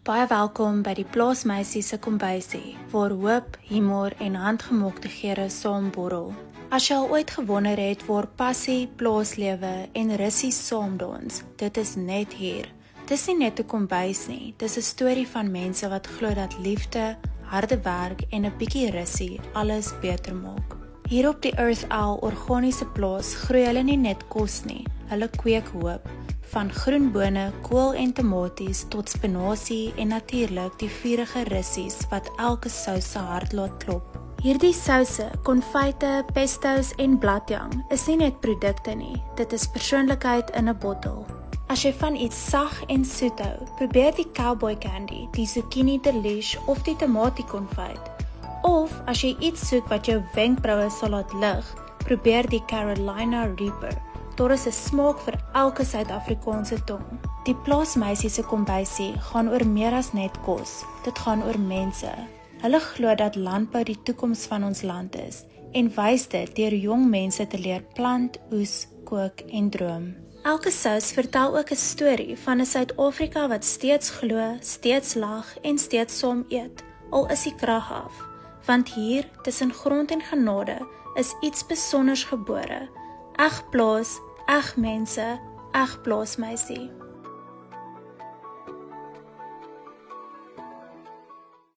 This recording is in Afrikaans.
Baie welkom by die Plaasmeisie se kombuisie, waar hoop, humor en handgemaakte geure saamborrel. As jy al ooit gewonder het waar passie, plaaslewe en russie saamdans, dit is net hier. Dis nie net 'n kombuis nie, dis 'n storie van mense wat glo dat liefde, harde werk en 'n bietjie russie alles beter maak. Hier op die Earth Owl organiese plaas groei hulle nie net kos nie, hulle kweek hoop. Van groen bone, kool en tomaties tot spinasie en natuurlik die vurige russies wat elke sous se hart laat klop. Hierdie souse, konfyte, pestos en bladjang is nie net produkte nie, dit is persoonlikheid in 'n bottel. As jy van iets sag en soet hou, probeer die cowboy candy, die zucchini delish of die tomatie konfyt. Of as jy iets soek wat jou wenkbroue sal laat lig, probeer die Carolina Reaper. Daar is 'n smaak vir elke Suid-Afrikaanse tong. Die Plaasmeisie se kombuisie gaan oor meer as net kos. Dit gaan oor mense. Hulle glo dat landbou die toekoms van ons land is en wys dit deur jong mense te leer plant, oes, kook en droom. Elke sous vertel ook 'n storie van 'n Suid-Afrika wat steeds glo, steeds lag en steeds saam eet, al is die krag af. Want hier, tussen grond en genade, is iets besonders gebore. Eg plaas, eg mense, eg Plaasmeisie.